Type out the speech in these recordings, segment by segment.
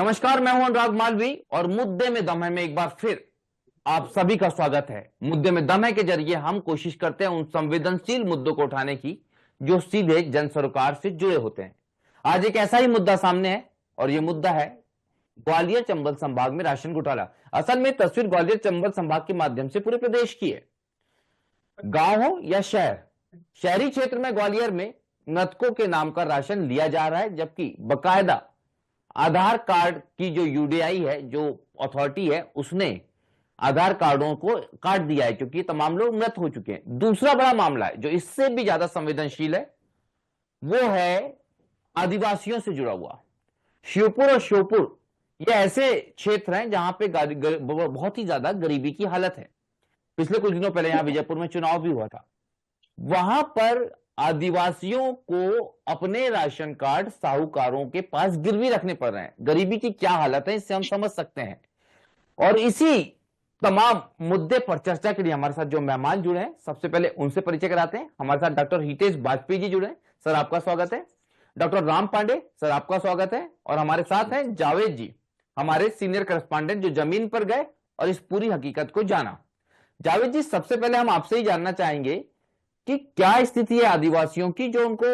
नमस्कार, मैं हूं अनुराग मालवी और मुद्दे में दम है में एक बार फिर आप सभी का स्वागत है। मुद्दे में दम है के जरिए हम कोशिश करते हैं उन संवेदनशील मुद्दों को उठाने की जो सीधे जन सरोकार से जुड़े होते हैं। आज एक ऐसा ही मुद्दा सामने है और यह मुद्दा है ग्वालियर चंबल संभाग में राशन घोटाला। असल में तस्वीर ग्वालियर चंबल संभाग के माध्यम से पूरे प्रदेश की है। गांव हो या शहर, शहरी क्षेत्र में ग्वालियर में मृतकों के नाम का राशन लिया जा रहा है, जबकि बकायदा आधार कार्ड की जो यूडीआई है, जो अथॉरिटी है, उसने आधार कार्डों को काट दिया है क्योंकि तमाम लोग मृत हो चुके हैं। दूसरा बड़ा मामला है जो इससे भी ज्यादा संवेदनशील है, वो है आदिवासियों से जुड़ा हुआ। शिवपुर और श्योपुर ये ऐसे क्षेत्र हैं जहां पे बहुत ही ज्यादा गरीबी की हालत है। पिछले कुछ दिनों पहले यहां विजयपुर में चुनाव भी हुआ था। वहां पर आदिवासियों को अपने राशन कार्ड साहूकारों के पास गिरवी रखने पड़ रहे हैं। गरीबी की क्या हालत है इससे हम समझ सकते हैं। और इसी तमाम मुद्दे पर चर्चा के लिए हमारे साथ जो मेहमान जुड़े हैं, सबसे पहले उनसे परिचय कराते हैं। हमारे साथ डॉक्टर हितेश वाजपेयी जी जुड़े हैं। सर, आपका स्वागत है। डॉक्टर राम पांडे सर, आपका स्वागत है। और हमारे साथ हैं जावेद जी, हमारे सीनियर करस्पॉन्डेंट जो जमीन पर गए और इस पूरी हकीकत को जाना। जावेद जी, सबसे पहले हम आपसे ही जानना चाहेंगे कि क्या स्थिति है आदिवासियों की जो उनको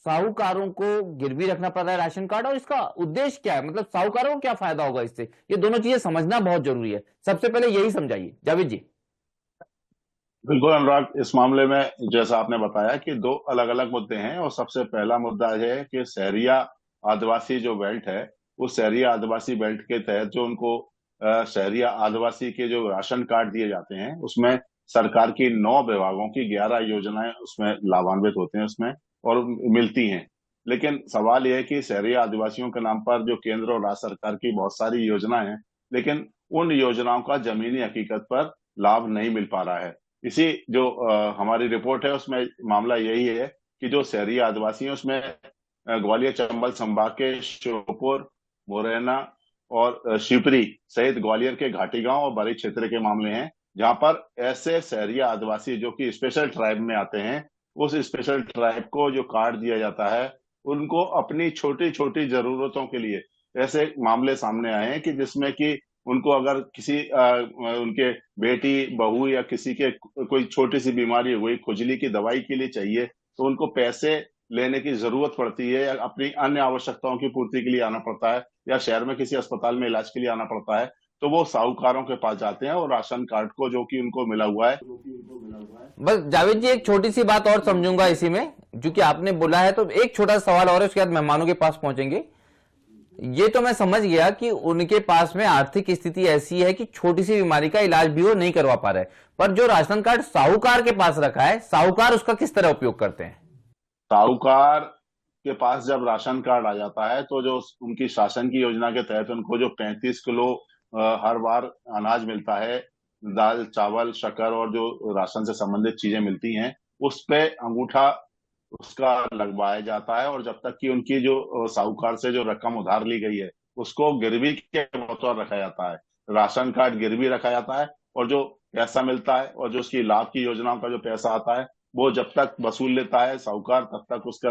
साहूकारों को गिरवी रखना पड़ रहा है राशन कार्ड, और इसका उद्देश्य क्या है? मतलब साहूकारों को क्या फायदा होगा इससे? ये दोनों चीजें समझना बहुत जरूरी है। सबसे पहले यही समझाइए जावेद जी। बिल्कुल अनुराग, इस मामले में जैसा आपने बताया कि दो अलग अलग मुद्दे हैं। और सबसे पहला मुद्दा है कि शहरिया आदिवासी जो बेल्ट है, उस शहरिया आदिवासी बेल्ट के तहत जो उनको शहरिया आदिवासी के जो राशन कार्ड दिए जाते हैं, उसमें सरकार की 9 विभागों की 11 योजनाएं उसमें लाभान्वित होते हैं उसमें और मिलती हैं। लेकिन सवाल यह है कि शहरी आदिवासियों के नाम पर जो केंद्र और राज्य सरकार की बहुत सारी योजनाएं हैं, लेकिन उन योजनाओं का जमीनी हकीकत पर लाभ नहीं मिल पा रहा है। इसी जो हमारी रिपोर्ट है उसमें मामला यही है कि जो शहरी आदिवासी हैं उसमें ग्वालियर चंबल संभाग के श्योपुर, मुरैना और शिवपुरी सहित ग्वालियर के घाटी गांव और बड़ी क्षेत्र के मामले हैं, जहां पर ऐसे शहरी आदिवासी जो कि स्पेशल ट्राइब में आते हैं, उस स्पेशल ट्राइब को जो कार्ड दिया जाता है, उनको अपनी छोटी छोटी जरूरतों के लिए ऐसे मामले सामने आए हैं कि जिसमें कि उनको अगर किसी उनके बेटी बहू या किसी के कोई छोटी सी बीमारी हो गई, खुजली की दवाई के लिए चाहिए, तो उनको पैसे लेने की जरूरत पड़ती है या अपनी अन्य आवश्यकताओं की पूर्ति के लिए आना पड़ता है या शहर में किसी अस्पताल में इलाज के लिए आना पड़ता है, तो वो साहूकारों के पास जाते हैं और राशन कार्ड को जो कि उनको मिला हुआ है। बस जावेद जी, एक छोटी सी बात और समझूंगा इसी में, क्योंकि आपने बोला है तो एक छोटा सवाल और है, उसके बाद मेहमानों के पास पहुंचेंगे। ये तो मैं समझ गया कि उनके पास में आर्थिक स्थिति ऐसी है कि छोटी सी बीमारी का इलाज भी वो नहीं करवा पा रहे, पर जो राशन कार्ड साहूकार के पास रखा है, साहूकार उसका किस तरह उपयोग करते हैं? साहूकार के पास जब राशन कार्ड आ जाता है तो जो उनकी शासन की योजना के तहत उनको जो 35 किलो हर बार अनाज मिलता है, दाल चावल शक्कर और जो राशन से संबंधित चीजें मिलती हैं, उस पे अंगूठा उसका लगवाया जाता है। और जब तक कि उनकी जो साहूकार से जो रकम उधार ली गई है उसको गिरवी के बतौर रखा जाता है, राशन कार्ड गिरवी रखा जाता है, और जो पैसा मिलता है और जो उसकी लाभ की योजनाओं का जो पैसा आता है वो जब तक वसूल लेता है साहूकार, तब तक उसका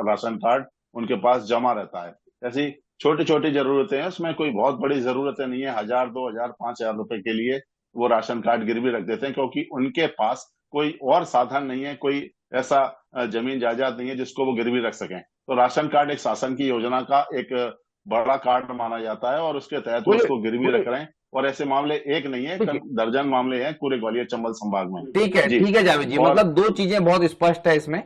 राशन कार्ड उनके पास जमा रहता है। ऐसी छोटी छोटी जरूरतें हैं, उसमें कोई बहुत बड़ी जरूरतें नहीं है। 1000, 2000, 5000 रुपए के लिए वो राशन कार्ड गिरवी रख देते हैं, क्योंकि उनके पास कोई और साधन नहीं है, कोई ऐसा जमीन जायदाद नहीं है जिसको वो गिरवी रख सकें। तो राशन कार्ड एक शासन की योजना का एक बड़ा कार्ड माना जाता है और उसके तहत वो उसको गिरवी रख रहे हैं। और ऐसे मामले एक नहीं है, दर्जन मामले हैं पूरे ग्वालियर चंबल संभाग में। ठीक है जावेद जी, मतलब दो चीजें बहुत स्पष्ट है इसमें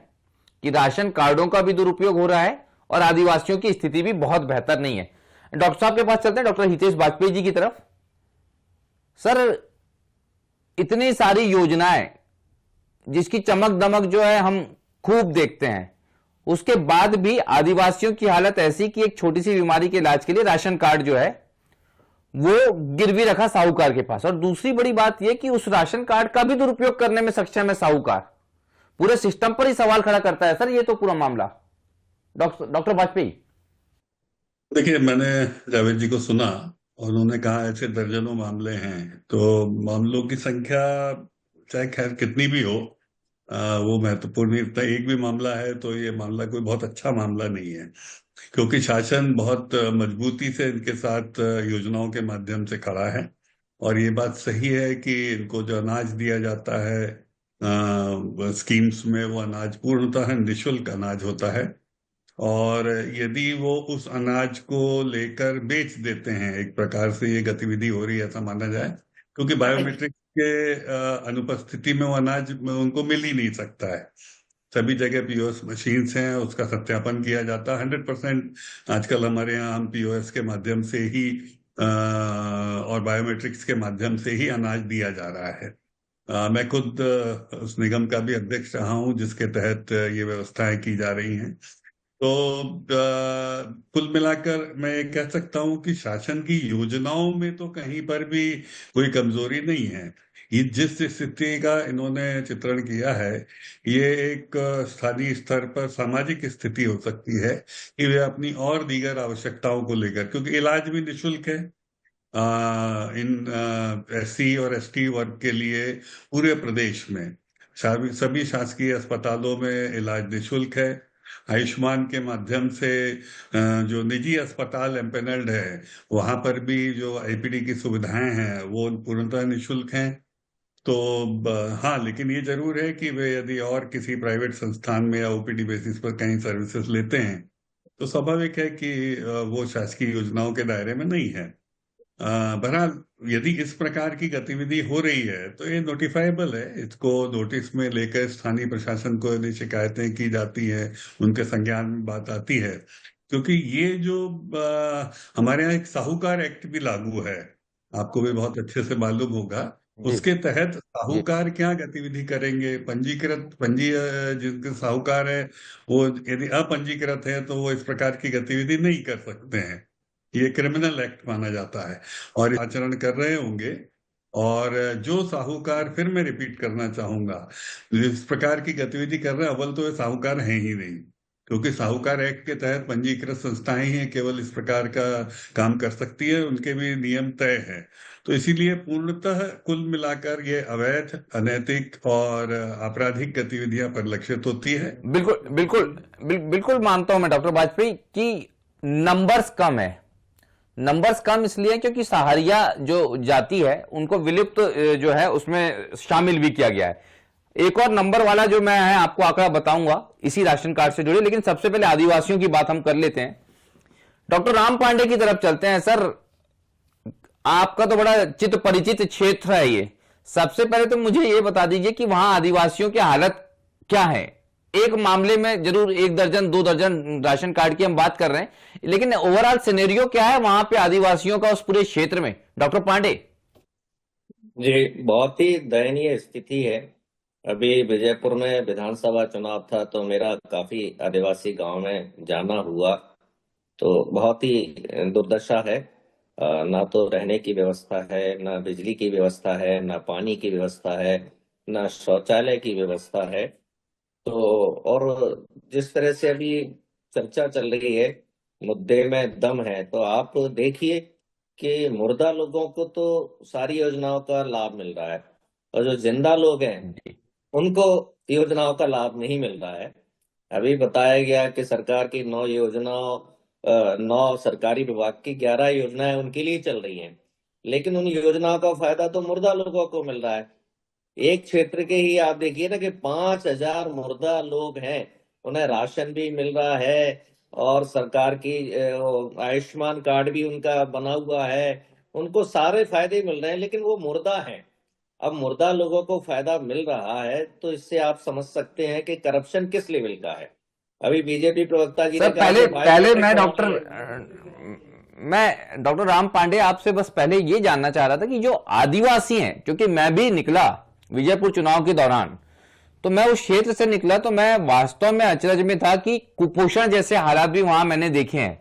कि राशन कार्डों का भी दुरुपयोग हो रहा है और आदिवासियों की स्थिति भी बहुत बेहतर नहीं है। डॉक्टर साहब के पास चलते हैं, डॉक्टर हितेश वाजपेयी जी की तरफ। सर, इतनी सारी योजनाएं जिसकी चमक दमक जो है हम खूब देखते हैं, उसके बाद भी आदिवासियों की हालत ऐसी कि एक छोटी सी बीमारी के इलाज के लिए राशन कार्ड जो है वो गिरवी रखा साहूकार के पास। और दूसरी बड़ी बात यह कि उस राशन कार्ड का भी दुरुपयोग करने में सक्षम है साहूकार। पूरे सिस्टम पर ही सवाल खड़ा करता है सर ये तो पूरा मामला। डॉक्टर वाजपेयी, देखिए, मैंने जावेद जी को सुना और उन्होंने कहा ऐसे दर्जनों मामले हैं। तो मामलों की संख्या चाहे खैर कितनी भी हो, वो महत्वपूर्ण नहीं। एक भी मामला है तो ये मामला कोई बहुत अच्छा मामला नहीं है। क्योंकि शासन बहुत मजबूती से इनके साथ योजनाओं के माध्यम से खड़ा है। और ये बात सही है कि इनको जो अनाज दिया जाता है स्कीम्स में, वो अनाज पूर्णतः निःशुल्क अनाज होता है। और यदि वो उस अनाज को लेकर बेच देते हैं, एक प्रकार से ये गतिविधि हो रही है ऐसा माना जाए, क्योंकि बायोमेट्रिक के अनुपस्थिति में वो अनाज में उनको मिल ही नहीं सकता है। सभी जगह पीओएस मशीन्स हैं, उसका सत्यापन किया जाता है 100%। आजकल हमारे यहाँ हम पीओएस के माध्यम से ही और बायोमेट्रिक्स के माध्यम से ही अनाज दिया जा रहा है। मैं खुद उस निगम का भी अध्यक्ष रहा हूँ जिसके तहत ये व्यवस्थाएं की जा रही हैं। तो कुल मिलाकर मैं ये कह सकता हूँ कि शासन की योजनाओं में तो कहीं पर भी कोई कमजोरी नहीं है। ये जिस स्थिति का इन्होंने चित्रण किया है, ये एक स्थानीय स्तर पर सामाजिक स्थिति हो सकती है कि वे अपनी और दीगर आवश्यकताओं को लेकर, क्योंकि इलाज भी निःशुल्क है इन एससी और एसटी वर्ग के लिए पूरे प्रदेश में। सभी शासकीय अस्पतालों में इलाज निःशुल्क है। आयुष्मान के माध्यम से जो निजी अस्पताल एम्पेनल्ड है, वहां पर भी जो आईपीडी की सुविधाएं हैं वो पूर्णतः निःशुल्क हैं। तो हाँ, लेकिन ये जरूर है कि वे यदि और किसी प्राइवेट संस्थान में या ओपीडी बेसिस पर कहीं सर्विसेज लेते हैं तो स्वाभाविक है कि वो शासकीय योजनाओं के दायरे में नहीं है। बहरहाल यदि इस प्रकार की गतिविधि हो रही है तो ये नोटिफाइबल है। इसको नोटिस में लेकर स्थानीय प्रशासन को यदि शिकायतें की जाती है, उनके संज्ञान में बात आती है, क्योंकि ये जो हमारे यहाँ एक साहूकार एक्ट भी लागू है, आपको भी बहुत अच्छे से मालूम होगा। जी उसके तहत जी साहूकार क्या गतिविधि करेंगे? जिनके साहूकार है वो यदि अपंजीकृत है तो वो इस प्रकार की गतिविधि नहीं कर सकते हैं। ये क्रिमिनल एक्ट माना जाता है और आचरण कर रहे होंगे। और जो साहूकार, फिर मैं रिपीट करना चाहूंगा, इस प्रकार की गतिविधि कर रहे हैं, अव्वल तो ये साहूकार हैं ही नहीं, क्योंकि साहूकार एक्ट के तहत पंजीकृत संस्थाएं ही केवल इस प्रकार का काम कर सकती है, उनके भी नियम तय है। तो इसीलिए पूर्णतः कुल मिलाकर ये अवैध, अनैतिक और आपराधिक गतिविधियां परिलक्षित होती है। बिल्कुल बिल्कुल बिल्कुल मानता हूं मैं डॉक्टर वाजपेयी कि नंबर्स कम है। नंबर्स कम इसलिए क्योंकि सहारिया जो जाति है उनको विलुप्त जो है उसमें शामिल भी किया गया है। एक और नंबर वाला जो मैं है आपको आंकड़ा बताऊंगा इसी राशन कार्ड से जुड़े, लेकिन सबसे पहले आदिवासियों की बात हम कर लेते हैं। डॉक्टर राम पांडे की तरफ चलते हैं। सर, आपका तो बड़ा चित परिचित क्षेत्र है ये। सबसे पहले तो मुझे ये बता दीजिए कि वहां आदिवासियों की हालत क्या है। एक मामले में जरूर 1 दर्जन 2 दर्जन राशन कार्ड की हम बात कर रहे हैं, लेकिन ओवरऑल सिनेरियो क्या है वहां पे आदिवासियों का उस पूरे क्षेत्र में, डॉक्टर पांडे? जी, बहुत ही दयनीय स्थिति है। अभी विजयपुर में विधानसभा चुनाव था तो मेरा काफी आदिवासी गांव में जाना हुआ, तो बहुत ही दुर्दशा है। ना तो रहने की व्यवस्था है, ना बिजली की व्यवस्था है, ना पानी की व्यवस्था है, ना शौचालय की व्यवस्था है। तो और जिस तरह से अभी चर्चा चल रही है, मुद्दे में दम है, तो आप देखिए कि मुर्दा लोगों को तो सारी योजनाओं का लाभ मिल रहा है और जो जिंदा लोग हैं उनको योजनाओं का लाभ नहीं मिल रहा है। अभी बताया गया कि सरकार की 9 योजनाओं 9 सरकारी विभाग की 11 योजनाएं उनके लिए चल रही हैं, लेकिन उन योजनाओं का फायदा तो मुर्दा लोगों को मिल रहा है। एक क्षेत्र के ही आप देखिए ना कि 5,000 मुर्दा लोग हैं, उन्हें राशन भी मिल रहा है और सरकार की आयुष्मान कार्ड भी उनका बना हुआ है, उनको सारे फायदे मिल रहे हैं, लेकिन वो मुर्दा हैं। अब मुर्दा लोगों को फायदा मिल रहा है तो इससे आप समझ सकते हैं कि करप्शन किस लेवल का है। अभी बीजेपी प्रवक्ता जी ने सर, कहा कि पहले बायोमेट्रिक मैं डॉक्टर राम पांडे आपसे बस पहले ये जानना चाह रहा था कि जो आदिवासी हैं, क्योंकि मैं भी निकला विजयपुर चुनाव के दौरान, तो मैं उस क्षेत्र से निकला तो मैं वास्तव में अचरज में था कि कुपोषण जैसे हालात भी वहां मैंने देखे हैं।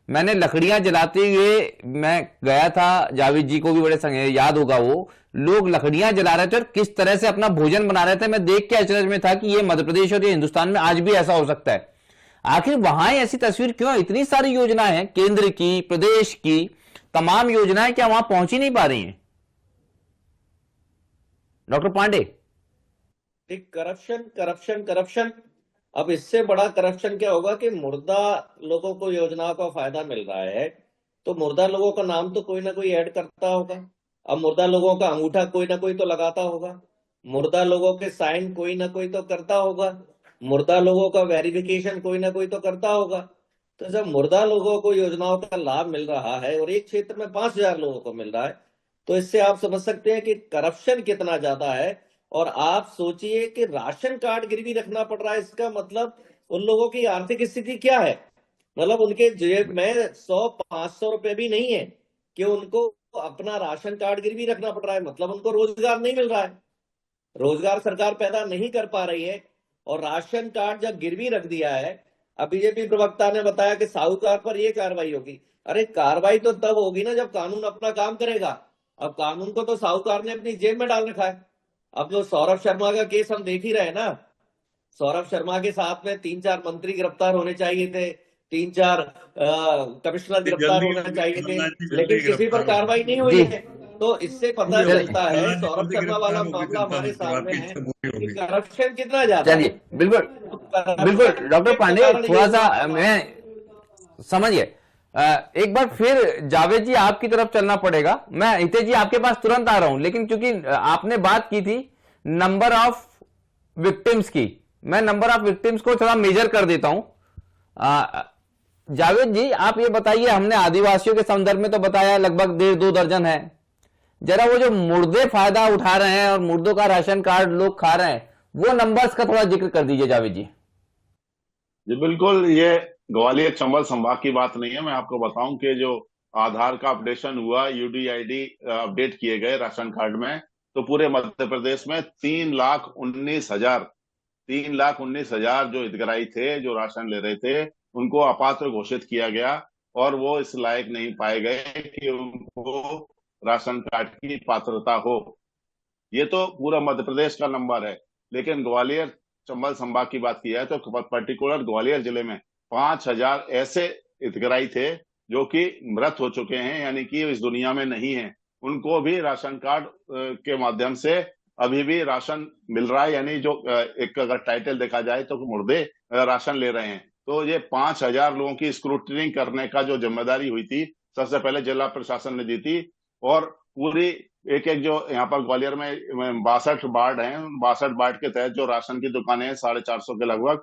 मैंने लकड़ियां जलाते हुए मैं गया था, जावेद जी को भी बड़े याद होगा, वो लोग लकड़ियां जला रहे थे और किस तरह से अपना भोजन बना रहे थे। मैं देख के अचरज में था कि ये मध्य प्रदेश और ये हिंदुस्तान में आज भी ऐसा हो सकता है। आखिर वहां ऐसी तस्वीर क्यों? इतनी सारी योजनाएं हैं, केंद्र की, प्रदेश की तमाम योजनाएं, क्या वहां पहुंच ही नहीं पा रही हैं? Doctor Pandey, corruption corruption corruption. अब इससे बड़ा करप्शन क्या होगा कि मुर्दा लोगों को योजनाओं का फायदा मिल रहा है, तो मुर्दा लोगों का नाम तो कोई ना कोई ऐड करता होगा। अब मुर्दा लोगों का अंगूठा कोई ना कोई तो लगाता होगा, मुर्दा लोगों के साइन कोई ना कोई तो करता होगा, मुर्दा लोगों का वेरिफिकेशन कोई ना कोई तो करता होगा। तो जब मुर्दा लोगों को योजनाओं का लाभ मिल रहा है और एक क्षेत्र में 5,000 लोगों को मिल रहा है, तो इससे आप समझ सकते हैं कि करप्शन कितना ज्यादा है। और आप सोचिए कि राशन कार्ड गिरवी रखना पड़ रहा है, इसका मतलब उन लोगों की आर्थिक स्थिति क्या है। मतलब उनके जेब में 100-500 रुपए भी नहीं है कि उनको अपना राशन कार्ड गिरवी रखना पड़ रहा है। मतलब उनको रोजगार नहीं मिल रहा है, रोजगार सरकार पैदा नहीं कर पा रही है। और राशन कार्ड जब गिरवी रख दिया है, अब बीजेपी प्रवक्ता ने बताया कि साहूकार पर यह कार्रवाई होगी। अरे कार्रवाई तो तब होगी ना जब कानून अपना काम करेगा। अब कानून को तो साहूकार ने अपनी जेब में डाल रखा है। अब जो सौरभ शर्मा का केस हम देख ही रहे हैं ना, सौरभ शर्मा के साथ में 3-4 मंत्री गिरफ्तार होने चाहिए थे, 3-4 कमिश्नर गिरफ्तार जल्दी होना चाहिए थे, जल्दी लेकिन किसी पर गिरफ्तार हो कार्रवाई नहीं जी हुई है। तो इससे पता होंगे। चलता है, कल्याण जी सौरभ जल्दी शर्मा वाला गिरफ्तार होगी मामला जनता, हमारे मतलब सामने आपकी है इच्छा पूरी कि होगी। करप्शन कितना ज्यादा है। चलिए बिल्कुल बिल्कुल डॉक्टर पांडे, थोड़ा सा मैं समझ गए। एक बार फिर जावेद जी आपकी तरफ चलना पड़ेगा। मैं हितेश जी आपके पास तुरंत आ रहा हूं, लेकिन चूंकि आपने बात की थी नंबर ऑफ विक्टिम्स की, मैं नंबर ऑफ विक्टिम्स को थोड़ा मेजर कर देता हूं। जावेद जी आप ये बताइए, हमने आदिवासियों के संदर्भ में तो बताया लगभग 1.5-2 दर्जन है, जरा वो जो मुर्दे फायदा उठा रहे हैं और मुर्दों का राशन कार्ड लोग खा रहे हैं, वो नंबर्स का थोड़ा जिक्र कर दीजिए जावेद जी। जी बिल्कुल, ये ग्वालियर चंबल संभाग की बात नहीं है। मैं आपको बताऊं कि जो आधार का अपडेशन हुआ, यूडीआईडी अपडेट किए गए राशन कार्ड में, तो पूरे मध्य प्रदेश में 3,19,000 जो हितग्राही थे, जो राशन ले रहे थे, उनको अपात्र घोषित किया गया और वो इस लायक नहीं पाए गए कि उनको राशन कार्ड की पात्रता हो। ये तो पूरा मध्य प्रदेश का नंबर है। लेकिन ग्वालियर चंबल संभाग की बात की है तो पर्टिकुलर ग्वालियर जिले में 5,000 ऐसे हितग्राही थे जो कि मृत हो चुके हैं, यानी कि इस दुनिया में नहीं है। उनको भी राशन कार्ड के माध्यम से अभी भी राशन मिल रहा है, यानी जो एक अगर टाइटल देखा जाए तो मुर्दे राशन ले रहे हैं। तो ये 5,000 लोगों की स्क्रूटनी करने का जो जिम्मेदारी हुई थी, सबसे पहले जिला प्रशासन ने दी थी। और पूरी एक एक जो यहाँ पर ग्वालियर में 62 वार्ड हैं, 62 वार्ड के तहत जो राशन की दुकानें हैं 450 के लगभग,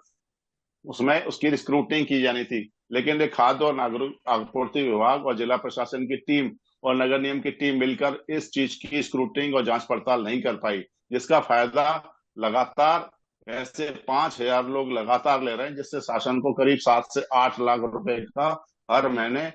उसमें उसकी स्क्रूटनी की जानी थी। लेकिन ये खाद्य और नागरिक आपूर्ति विभाग और जिला प्रशासन की टीम और नगर निगम की टीम मिलकर इस चीज की स्क्रूटनी और जांच पड़ताल नहीं कर पाई, जिसका फायदा लगातार ऐसे 5,000 लोग लगातार ले रहे हैं, जिससे शासन को करीब 7 से 8 लाख रुपए का हर महीने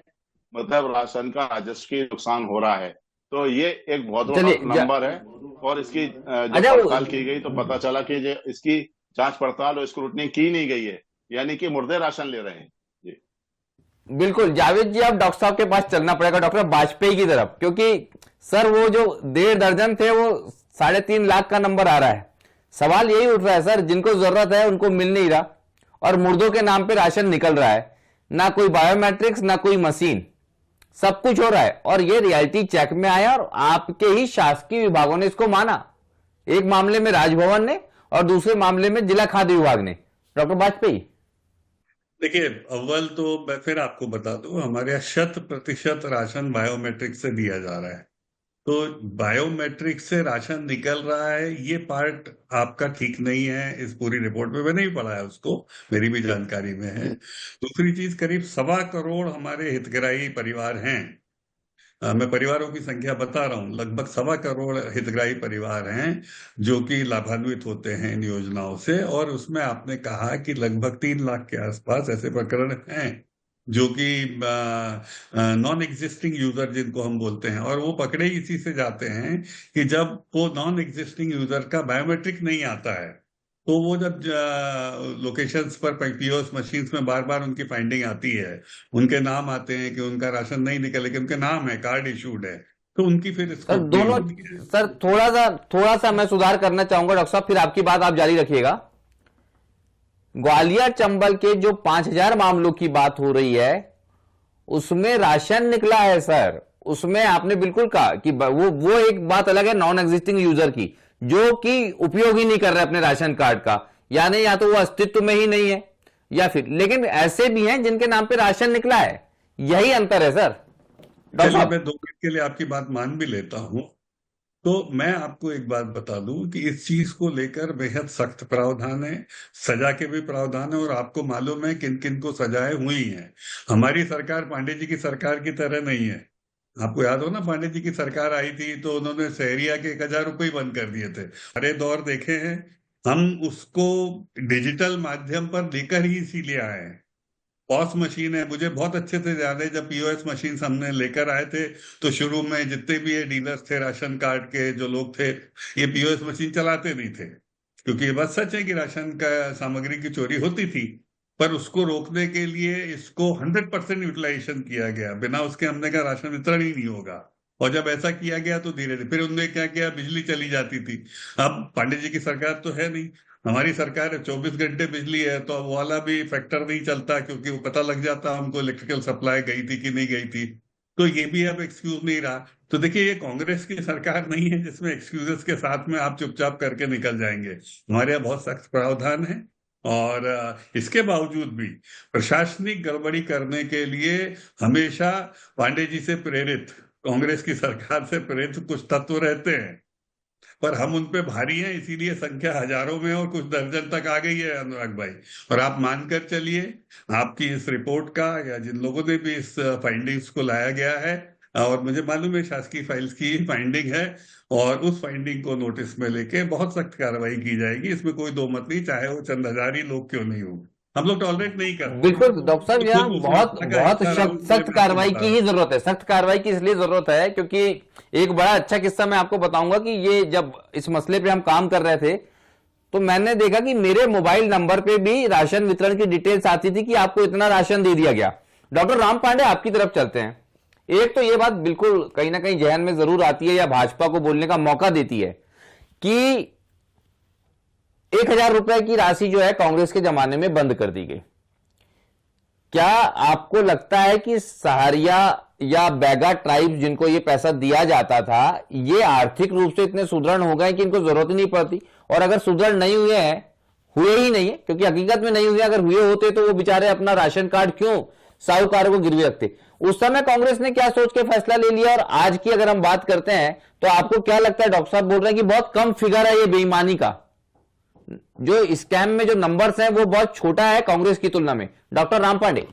मतलब राशन का राजस्व की नुकसान हो रहा है। तो ये एक बहुत बड़ा नंबर है। और इसकी जब पड़ताल की गई तो पता चला कि इसकी जांच पड़ताल और स्क्रूटनी की नहीं गई है, यानी कि मुर्दे राशन ले रहे हैं। जी बिल्कुल जावेद जी, अब डॉक्टर साहब के पास चलना पड़ेगा, डॉक्टर वाजपेयी की तरफ, क्योंकि सर वो जो 1.5 दर्जन थे वो 3.5 लाख का नंबर आ रहा है। सवाल यही उठ रहा है सर, जिनको जरूरत है उनको मिल नहीं रहा और मुर्दों के नाम पे राशन निकल रहा है, ना कोई बायोमेट्रिक्स ना कोई मशीन, सब कुछ हो रहा है। और ये रियलिटी चेक में आया और आपके ही शासकीय विभागों ने इसको माना, एक मामले में राजभवन ने और दूसरे मामले में जिला खाद्य विभाग ने। डॉक्टर वाजपेयी देखिए, अव्वल तो मैं फिर आपको बता दूं, हमारे यहाँ 100% राशन बायोमेट्रिक से दिया जा रहा है। तो बायोमेट्रिक से राशन निकल रहा है, ये पार्ट आपका ठीक नहीं है। इस पूरी रिपोर्ट में मैंने भी पढ़ा है उसको, मेरी भी जानकारी में है। दूसरी चीज, करीब 1.25 करोड़ हमारे हितग्राही परिवार हैं। मैं परिवारों की संख्या बता रहा हूँ, लगभग 1.25 करोड़ हितग्राही परिवार हैं जो कि लाभान्वित होते हैं इन योजनाओं से। और उसमें आपने कहा कि लगभग 3 लाख के आसपास ऐसे प्रकरण हैं जो कि नॉन एग्जिस्टिंग यूजर जिनको हम बोलते हैं, और वो पकड़े इसी से जाते हैं कि जब वो नॉन एग्जिस्टिंग यूजर का बायोमेट्रिक नहीं आता है, तो वो जब लोकेशंस पर पीओएस मशीन्स में बार बार उनकी फाइंडिंग आती है, उनके नाम आते हैं कि उनका राशन नहीं निकले, लेकिन उनके नाम है, कार्ड इशूड है, तो उनकी फिर सर दोनों सर थोड़ा सा मैं सुधार करना चाहूंगा डॉक्टर साहब, फिर आपकी बात आप जारी रखिएगा। ग्वालियर चंबल के जो 5,000 मामलों की बात हो रही है उसमें राशन निकला है सर, उसमें आपने बिल्कुल कहा कि वो एक बात अलग है नॉन एग्जिस्टिंग यूजर की, जो कि उपयोग ही नहीं कर रहे अपने राशन कार्ड का। या नहीं, या तो वो अस्तित्व में ही नहीं है, या फिर, लेकिन ऐसे भी हैं जिनके नाम पे राशन निकला है। यही अंतर है सर। डॉक्टर चलिए साहब, मैं 2 मिनट के लिए आपकी बात मान भी लेता हूं। तो मैं आपको एक बात बता दूं कि इस चीज को लेकर बेहद सख्त प्रावधान है, सजा के भी प्रावधान है, और आपको मालूम है किन किन को सजाएं हुई हैं। हमारी सरकार पांडे जी की सरकार की तरह नहीं है। आपको याद हो ना, पांडे जी की सरकार आई थी तो उन्होंने सहरिया के 1,000 रुपये ही बंद कर दिए थे। अरे दौर देखे हैं हम, उसको डिजिटल माध्यम पर लेकर ही इसीलिए आए हैं। पॉस मशीन है, मुझे बहुत अच्छे से याद है जब पीओएस मशीन हमने लेकर आए थे तो शुरू में जितने भी ये डीलर्स थे, राशन कार्ड के जो लोग थे, ये पीओएस मशीन चलाते नहीं थे, क्योंकि ये बात सच है कि राशन का सामग्री की चोरी होती थी। पर उसको रोकने के लिए इसको 100% यूटिलाइजेशन किया गया, बिना उसके हमने कहा राशन वितरण ही नहीं होगा। और जब ऐसा किया गया तो धीरे धीरे फिर उन्होंने क्या किया, बिजली चली जाती थी। अब पांडे जी की सरकार तो है नहीं, हमारी सरकार 24 घंटे बिजली है, तो अब वो वाला भी फैक्टर नहीं चलता, क्योंकि वो पता लग जाता हमको इलेक्ट्रिकल सप्लाई गई थी कि नहीं गई थी। तो ये भी अब एक्सक्यूज नहीं रहा। तो देखिए, ये कांग्रेस की सरकार नहीं है जिसमें एक्सक्यूजेस के साथ में आप चुपचाप करके निकल जाएंगे। हमारे यहाँ बहुत सख्त प्रावधान है, और इसके बावजूद भी प्रशासनिक गड़बड़ी करने के लिए हमेशा पांडे जी से प्रेरित, कांग्रेस की सरकार से प्रेरित कुछ तत्व रहते हैं। पर हम उन पे भारी हैं, इसीलिए संख्या हजारों में और कुछ दर्जन तक आ गई है अनुराग भाई। और आप मानकर चलिए, आपकी इस रिपोर्ट का, या जिन लोगों ने भी इस फाइंडिंग्स को लाया गया है, और मुझे मालूम है शासकीय फाइल्स की फाइंडिंग है, और उस फाइंडिंग को नोटिस में लेके बहुत सख्त कार्रवाई की जाएगी, इसमें कोई दो मत नहीं, चाहे वो चंद हजार ही लोग क्यों नहीं हो। हम लोग टॉलरेट नहीं करते। बिल्कुल डॉक्टर साहब, खुद यहाँ उस बहुत मामला का बहुत हिस्सा रहा हूं, सख्त इसलिए मैं कार्रवाई आपको की ही जरूरत है। सख्त कार्रवाई की इसलिए जरूरत है क्योंकि एक बड़ा अच्छा किस्सा मैं आपको बताऊंगा कि ये जब इस मसले पे हम काम कर रहे थे तो मैंने देखा कि मेरे मोबाइल नंबर पे भी राशन वितरण की डिटेल्स आती थी कि आपको इतना राशन दे दिया गया। डॉक्टर राम पांडे, आपकी तरफ चलते हैं। एक तो ये बात बिल्कुल कहीं ना कहीं जहन में जरूर आती है, या भाजपा को बोलने का मौका देती है कि 1,000 रुपए की राशि जो है कांग्रेस के जमाने में बंद कर दी गई। क्या आपको लगता है कि सहारिया या बैगा ट्राइब जिनको ये पैसा दिया जाता था, ये आर्थिक रूप से इतने सुदृढ़ हो गए कि इनको जरूरत ही नहीं पड़ती? और अगर सुदृढ़ नहीं हुए हैं, हुए ही नहीं है, क्योंकि हकीकत में नहीं हुए, अगर हुए होते तो वो बेचारे अपना राशन कार्ड क्यों साहूकारों को गिरवी रखते? उस समय कांग्रेस ने क्या सोच के फैसला ले लिया, और आज की अगर हम बात करते हैं तो आपको क्या लगता है? डॉक्टर साहब बोल रहे हैं कि बहुत कम फिगर है ये बेईमानी का, जो स्कैम में जो नंबर्स हैं वो बहुत छोटा है कांग्रेस की तुलना में। डॉक्टर राम पांडे,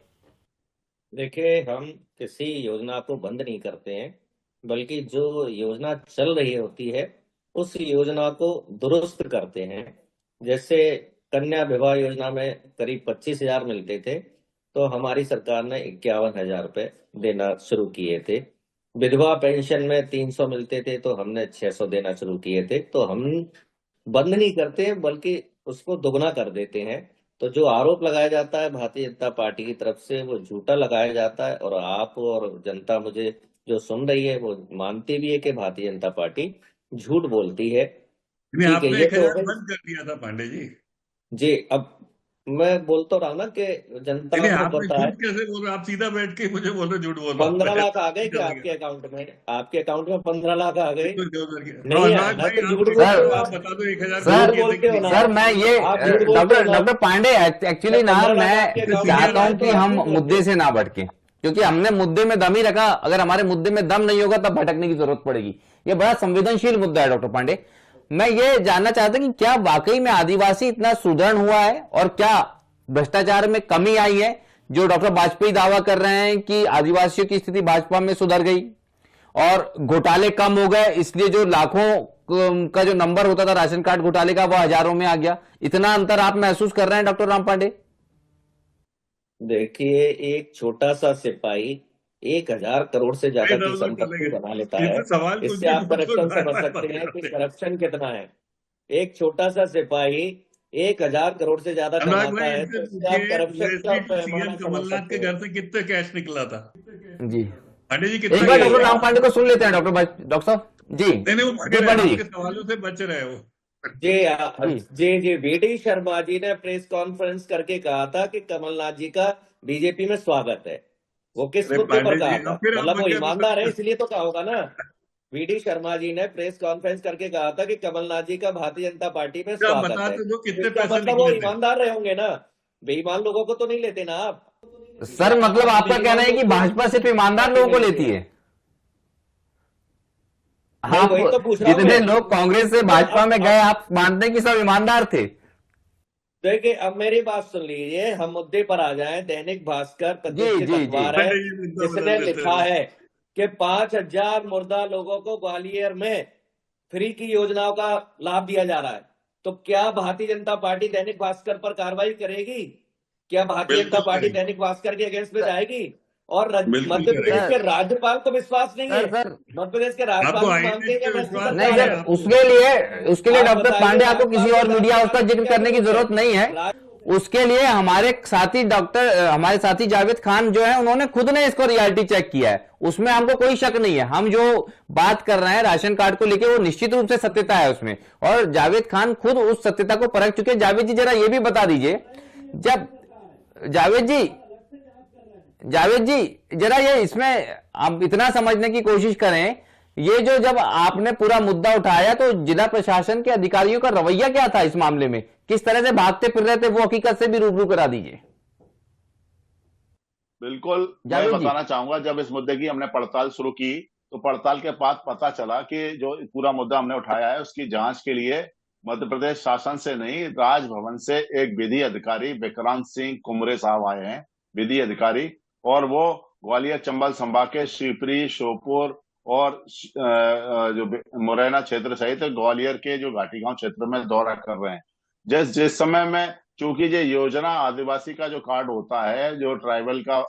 देखिए, हम किसी योजना को बंद नहीं करते हैं, बल्कि जो योजना चल रही होती है उस योजना को दुरुस्त करते हैं। जैसे कन्या विवाह योजना में करीब 25,000 मिलते थे, तो हमारी सरकार ने 51,000 रुपए देना शुरू किए थे। विधवा पेंशन में 300 मिलते थे, तो हमने 600 देना शुरू किए थे। तो हम बंद नहीं करते, बल्कि उसको दोगुना कर देते हैं। तो जो आरोप लगाया जाता है भारतीय जनता पार्टी की तरफ से, वो झूठा लगाया जाता है, और आप और जनता मुझे जो सुन रही है वो मानती भी है कि भारतीय जनता पार्टी झूठ बोलती है। नहीं, ठीक है, आपने ये 1,000 तो बंद कर दिया था पांडे जी। जी। अब मैं बोल तो रहा हूं ना कि जनता नहीं, को आपने पता है। झूठ कैसे बोल रहे? आप सीधा बैठ के मुझे बोल रहे झूठ बोल रहा 15 हूं। लाख आ गए क्या आपके अकाउंट में? आपके अकाउंट में 15 लाख आ गए? नहीं अनुराग आना भाई, तो आप झूठ एक बोलते हो बार आप। आप बता दो 1,000 सर, कैसे बोलते हो ना। सर मैं ये आप झूठ बोलते हो ना। डॉक्टर पांडे, एक्चुअली ना 15 लाख मैं आपके अकाउंट चाहता में हूं आए कि तो आप हम झूठ बोलते मुद्दे हो। से ना भटके, क्योंकि हमने मुद्दे में दम ही रखा। अगर हमारे मुद्दे में दम नहीं होगा तब भटकने की जरूरत पड़ेगी। ये बड़ा संवेदनशील मुद्दा है डॉक्टर पांडे। मैं ये जानना चाहता कि क्या वाकई में आदिवासी इतना सुदृढ़ हुआ है, और क्या भ्रष्टाचार में कमी आई है? जो डॉक्टर वाजपेयी दावा कर रहे हैं कि आदिवासियों की स्थिति भाजपा में सुधर गई और घोटाले कम हो गए, इसलिए जो लाखों का जो नंबर होता था राशन कार्ड घोटाले का वो हजारों में आ गया, इतना अंतर आप महसूस कर रहे हैं डॉक्टर राम पांडे? देखिए, एक छोटा सा सिपाही 1,000 करोड़ से ज्यादा की संपत्ति बना लेता है। इससे आप करप्शन समझ सकते हैं कि करप्शन कितना है। एक छोटा सा सिपाही 1,000 करोड़ से ज्यादा अनुराग कमाता भाई, है, इनसे तो इससे आप पूछिए करप्शन का पैमाना सीएम समझ कमलनाथ के सकते घर से कितने कैश निकला था? जी, पांडे जी एक कितना बार कैश? डॉक्टर राम पांडे को सुन लेते हैं। डॉक्टर साहब जी, नहीं, वो भगे जी रहे, पांडे जी। आपके सवालों से बच रहे हो। जी। वीडी शर्मा जी ने प्रेस कॉन्फ्रेंस करके कहा था कि कमलनाथ जी का बीजेपी में स्वागत है। वो किस अरे मुद्दे पर पांडे कहा जी, था? फिर आप मतलब वो मुझे ईमानदार है इसलिए तो कहा होगा ना। वीडी शर्मा जी ने प्रेस कॉन्फ्रेंस करके कहा था कि कमलनाथ जी का भारतीय जनता पार्टी में आप स्वागत बता है। तो दो कितने इसका पैसे मतलब वो निकले थे। ईमानदार रहे होंगे ना, बेईमान लोगों को तो नहीं लेते ना आप। सर मतलब आपका कहना है कि भाजपा सिर्फ ईमानदार लोगों को लेती है? नहीं, आप वही तो पूछ रहा हूं जितने मैं। लोग कांग्रेस से तो भाजपा में अब गए, आप मानते हैं कि सब ईमानदार थे? देखिए, अब मेरी बात सुन लीजिए, हम मुद्दे पर आ जाएं। दैनिक भास्कर जी प्रतिष्ठित जी जी अखबार है, पहले ये मुद्दा बदल जिसने देते लिखा हैं। है कि 5,000 मुर्दा लोगों को ग्वालियर में फ्री की योजनाओं का लाभ दिया जा रहा है। तो क्या भारतीय जनता पार्टी दैनिक भास्कर पर कार्रवाई करेगी? क्या भारतीय जनता बिल्कुल पार्टी करेंगे, दैनिक भास्कर के अगेंस्ट में सर जाएगी? और बिल्कुल मध्य करेंगे। प्रदेश के सर राज्यपाल को विश्वास नहीं है? सर मध्य प्रदेश के आपको राज्यपाल को आईटी मानते हैं या पे महसूस विश्वास नहीं नहीं सरकार है? सर, है? उसके लिए आप डॉक्टर बताइए, पांडे आपको किसी राज्यपाल और को मीडिया हाउस का राज्यपाल जिक्र क्या करने की जरूरत जरूरत नहीं है। है? उसके लिए हमारे साथी जावेद खान जो है, उन्होंने खुद ने इसको रियलिटी चेक किया है, उसमें हमको कोई शक नहीं है। हम जो बात कर रहे हैं राशन कार्ड को लेकर, वो निश्चित रूप से सत्यता है उसमें, और जावेद खान खुद उस सत्यता को परख चुके हैं। जावेद जी जरा ये भी बता दीजिए, जब जावेद जी जरा ये इसमें आप इतना समझने की कोशिश करें, ये जो जब आपने पूरा मुद्दा उठाया तो जिला प्रशासन के अधिकारियों का रवैया क्या था इस मामले में? किस तरह से भागते फिर रहे थे, वो हकीकत से भी रूबरू करा दीजिए। बिल्कुल, मैं जावेद जी बताना चाहूंगा, जब इस मुद्दे की हमने पड़ताल शुरू की तो पड़ताल के बाद पता चला कि जो पूरा मुद्दा हमने उठाया है उसकी जांच के लिए मध्य प्रदेश शासन से नहीं, राजभवन से एक विधि अधिकारी विक्रांत सिंह कुमरे साहब आए हैं, विधि अधिकारी। और वो ग्वालियर चंबल संभाग के शिवपुरी, श्योपुर और जो मुरैना क्षेत्र सहित ग्वालियर के जो घाटी गांव क्षेत्र में दौरा कर रहे हैं। जिस जिस समय में, चूंकि ये योजना आदिवासी का जो कार्ड होता है, जो ट्राइबल का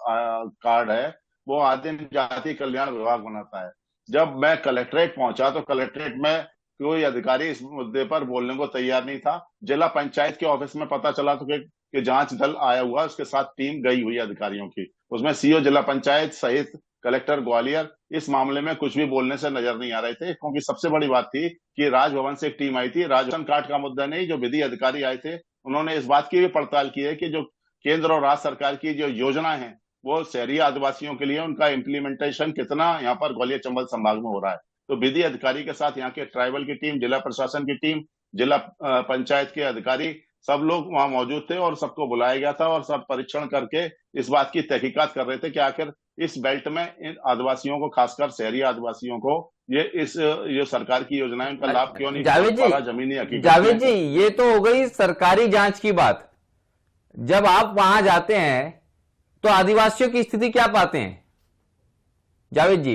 कार्ड है, वो आदिम जाति कल्याण विभाग बनाता है। जब मैं कलेक्ट्रेट पहुंचा तो कलेक्ट्रेट में कोई अधिकारी इस मुद्दे पर बोलने को तैयार नहीं था। जिला पंचायत के ऑफिस में पता चला तो कि जांच दल आया हुआ, उसके साथ टीम गई हुई अधिकारियों की, उसमें सीओ जिला पंचायत सहित कलेक्टर ग्वालियर इस मामले में कुछ भी बोलने से नजर नहीं आ रहे थे। क्योंकि सबसे बड़ी बात थी कि राजभवन से एक टीम आई थी, राशन कार्ड का मुद्दा नहीं, जो विधि अधिकारी आए थे उन्होंने इस बात की भी पड़ताल की है कि जो केंद्र और राज्य सरकार की जो योजना है वो शहरी आदिवासियों के लिए उनका इम्प्लीमेंटेशन कितना यहाँ पर ग्वालियर चंबल संभाग में हो रहा है। तो विधि अधिकारी के साथ यहाँ के ट्राइबल की टीम, जिला प्रशासन की टीम, जिला पंचायत के अधिकारी, सब लोग वहां मौजूद थे और सबको बुलाया गया था और सब परीक्षण करके इस बात की तहकीकात कर रहे थे कि आखिर इस बेल्ट में इन आदिवासियों को, खासकर शहरी आदिवासियों को, ये सरकार की योजनाएं का लाभ क्यों नहीं पहुंच पा रहा। जमीनी हकीकत जावेद जी, ये तो हो गई सरकारी जांच की बात। जब आप वहां जाते हैं तो आदिवासियों की स्थिति क्या पाते हैं जावेद जी?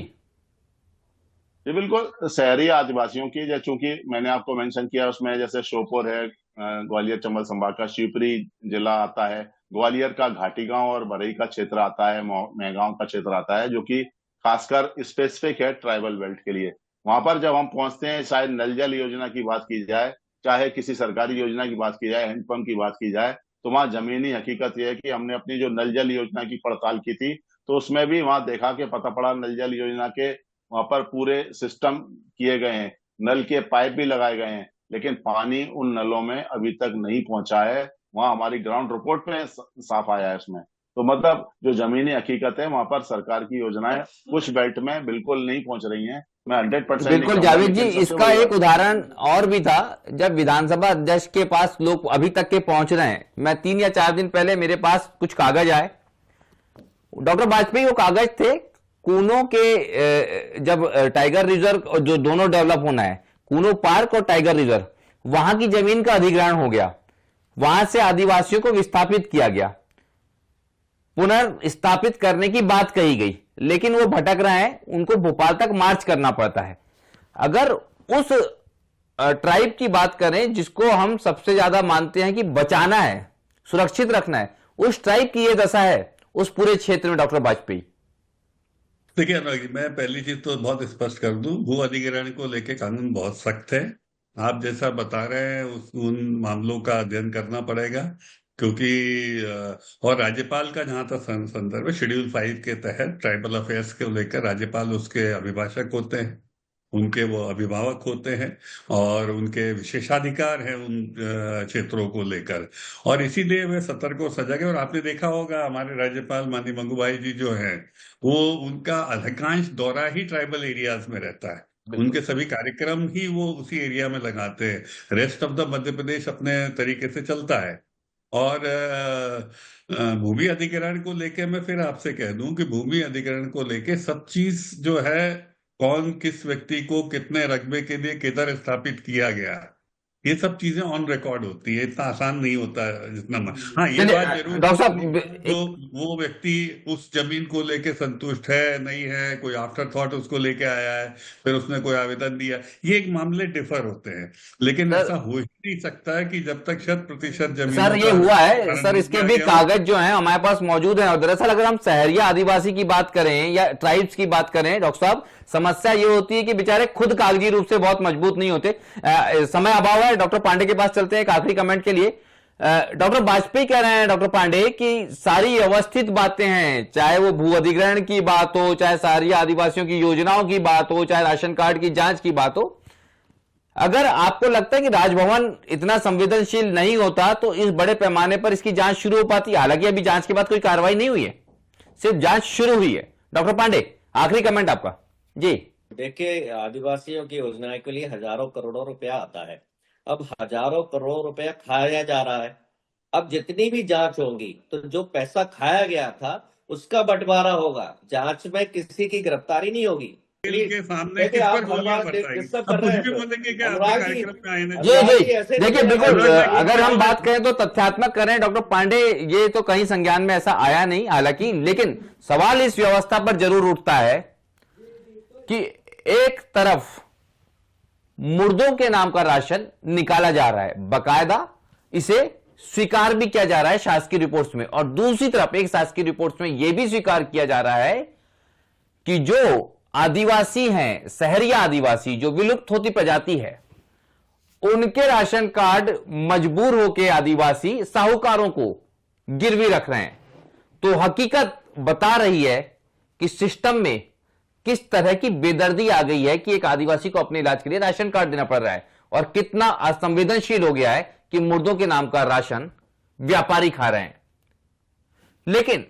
जी बिल्कुल, शहरी आदिवासियों की, जैसे चूंकि मैंने आपको मेंशन किया उसमें, जैसे श्योपुर है, ग्वालियर चंबल संभाग का शिवपुरी जिला आता है, ग्वालियर का घाटी गांव और बरई का क्षेत्र आता है, मेहगांव का क्षेत्र आता है, जो कि खासकर स्पेसिफिक है ट्राइबल बेल्ट के लिए। वहां पर जब हम पहुंचते हैं, शायद नल जल योजना की बात की जाए, चाहे किसी सरकारी योजना की बात की जाए, हैंडपंप की बात की जाए, तो वहां जमीनी हकीकत यह है कि हमने अपनी जो नल जल योजना की पड़ताल की थी तो उसमें भी वहां देखा कि पता पड़ा नल जल योजना के वहां पर पूरे सिस्टम किए गए हैं, नल के पाइप भी लगाए गए हैं, लेकिन पानी उन नलों में अभी तक नहीं पहुंचा है। वहां हमारी ग्राउंड रिपोर्ट में साफ आया है उसमें। तो मतलब जो जमीनी हकीकत है, वहां पर सरकार की योजनाएं कुछ बेल्ट में बिल्कुल नहीं पहुंच रही हैं। मैं 100% नहीं बिल्कुल कहूंगा, जावेद जी, लेकिन सबसे इसका बड़ी एक बात, उदाहरण और भी था। जब विधानसभा अध्यक्ष के पास लोग अभी तक के पहुंच रहे हैं, मैं 3 या 4 दिन पहले मेरे पास कुछ कागज आए, डॉक्टर वाजपेयी वो कागज थे कूनो के, जब टाइगर रिजर्व जो दोनों डेवलप होना है, कूनो पार्क और टाइगर रिजर्व, वहां की जमीन का अधिग्रहण हो गया, वहां से आदिवासियों को विस्थापित किया गया, पुनर्स्थापित करने की बात कही गई, लेकिन वो भटक रहे हैं, उनको भोपाल तक मार्च करना पड़ता है। अगर उस ट्राइब की बात करें जिसको हम सबसे ज्यादा मानते हैं कि बचाना है, सुरक्षित रखना है, उस ट्राइब की यह दशा है उस पूरे क्षेत्र में, डॉक्टर वाजपेयी। देखिए अनुराग जी, मैं पहली चीज तो बहुत स्पष्ट कर दूं, भू अधिग्रहण को लेके कानून बहुत सख्त है। आप जैसा बता रहे हैं उन मामलों का अध्ययन करना पड़ेगा, क्योंकि और राज्यपाल का जहां तक संदर्भ है, शेड्यूल 5 के तहत ट्राइबल अफेयर्स को लेकर राज्यपाल उसके अभिभाषक होते हैं, उनके वो अभिभावक होते हैं और उनके विशेषाधिकार हैं उन क्षेत्रों को लेकर, और इसीलिए वे सतर्क और सजग है। और आपने देखा होगा हमारे राज्यपाल माननीय मंगू भाई जी जो हैं, वो उनका अधिकांश दौरा ही ट्राइबल एरियाज में रहता है। उनके सभी कार्यक्रम ही वो उसी एरिया में लगाते हैं। Rest of the Madhya Pradesh अपने तरीके से चलता है। और भूमि अधिग्रहण को लेके मैं फिर आपसे कह दूं कि भूमि अधिग्रहण को लेके सब चीज जो है, कौन किस व्यक्ति को कितने रकबे के लिए किधर स्थापित किया गया, ये सब चीजें ऑन रिकॉर्ड होती है। इतना आसान नहीं होता है जितना हाँ, ये चलिए, बात जरूर डॉक्टर साहब, तो वो व्यक्ति उस जमीन को लेके संतुष्ट है नहीं है, कोई आफ्टर थॉट उसको लेके आया है, फिर उसने कोई आवेदन दिया, ये एक मामले डिफर होते हैं। लेकिन ऐसा हो ही नहीं सकता है कि जब तक 100% जमीन सर ये हुआ है सर, इसके भी कागज जो हैं हमारे पास मौजूद हैं। और दरअसल अगर हम सहरिया आदिवासी की बात करें या ट्राइब्स की बात करें डॉक्टर साहब, समस्या ये होती है कि बेचारे खुद कागजी रूप से बहुत मजबूत नहीं होते। समय अभाव है, डॉक्टर पांडे के पास चलते हैं एक आखिरी कमेंट के लिए। डॉक्टर वाजपेयी कह रहे हैं डॉक्टर पांडे कि सारी व्यवस्थित बातें हैं, चाहे वो भू अधिग्रहण की बात हो, चाहे सहरिया आदिवासियों की योजनाओं की बात हो, चाहे राशन कार्ड की जांच की बात हो। अगर आपको लगता है कि राजभवन इतना संवेदनशील नहीं होता तो इस बड़े पैमाने पर इसकी जांच शुरू हो पाती। हालांकि अभी जांच के बाद कोई कार्रवाई नहीं हुई है, सिर्फ जांच शुरू हुई है। डॉक्टर पांडे, आखिरी कमेंट आपका जी। देखिए, आदिवासियों की योजनाएं के लिए हजारों करोड़ों रुपया आता है। अब हजारों करोड़ रुपया खाया जा रहा है। अब जितनी भी जांच होगी तो जो पैसा खाया गया था उसका बंटवारा होगा, जांच में किसी की गिरफ्तारी नहीं होगी। के सामने देखिए, किस आप पर गोलियां हर बार बरसाएंगी? डिस्कस अब कर रहे कुछ भी हैं बोलेंगे क्या आपके अनुराग जी, कार्यक्रम में आए ना? जी जी, ऐसे देखिए नहीं बिल्कुल, करना। अगर हम बात करें तो तथ्यात्मक करें डॉक्टर पांडे, ये तो कहीं संज्ञान में ऐसा आया नहीं हालांकि, लेकिन सवाल इस व्यवस्था पर जरूर उठता है कि एक तरफ मुर्दों के नाम का राशन निकाला जा रहा है, बकायदा इसे स्वीकार भी किया जा रहा है शासकीय रिपोर्ट्स में, और दूसरी तरफ एक शासकीय रिपोर्ट्स में यह भी स्वीकार किया जा रहा है कि जो आदिवासी हैं, सहरिया आदिवासी जो विलुप्त होती प्रजाति है, उनके राशन कार्ड मजबूर होकर आदिवासी साहूकारों को गिरवी रख रहे हैं। तो हकीकत बता रही है कि सिस्टम में किस तरह की बेदर्दी आ गई है कि एक आदिवासी को अपने इलाज के लिए राशन कार्ड देना पड़ रहा है, और कितना असंवेदनशील हो गया है कि मुर्दों के नाम का राशन व्यापारी खा रहे हैं। लेकिन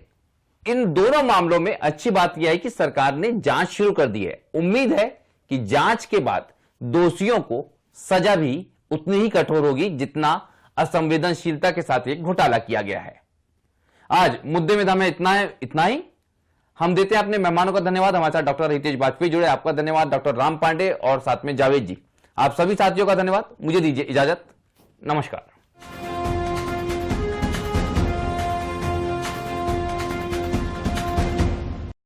इन दोनों मामलों में अच्छी बात यह है कि सरकार ने जांच शुरू कर दी है। उम्मीद है कि जांच के बाद दोषियों को सजा भी उतनी ही कठोर होगी जितना असंवेदनशीलता के साथ एक घोटाला किया गया है। आज मुद्दे में हमें इतना ही। हम देते हैं अपने मेहमानों का धन्यवाद। हमारे साथ डॉक्टर हितेश वाजपेयी जुड़े, आपका धन्यवाद। डॉक्टर राम पांडे और साथ में जावेद जी, आप सभी साथियों का धन्यवाद। मुझे दीजिए इजाजत, नमस्कार।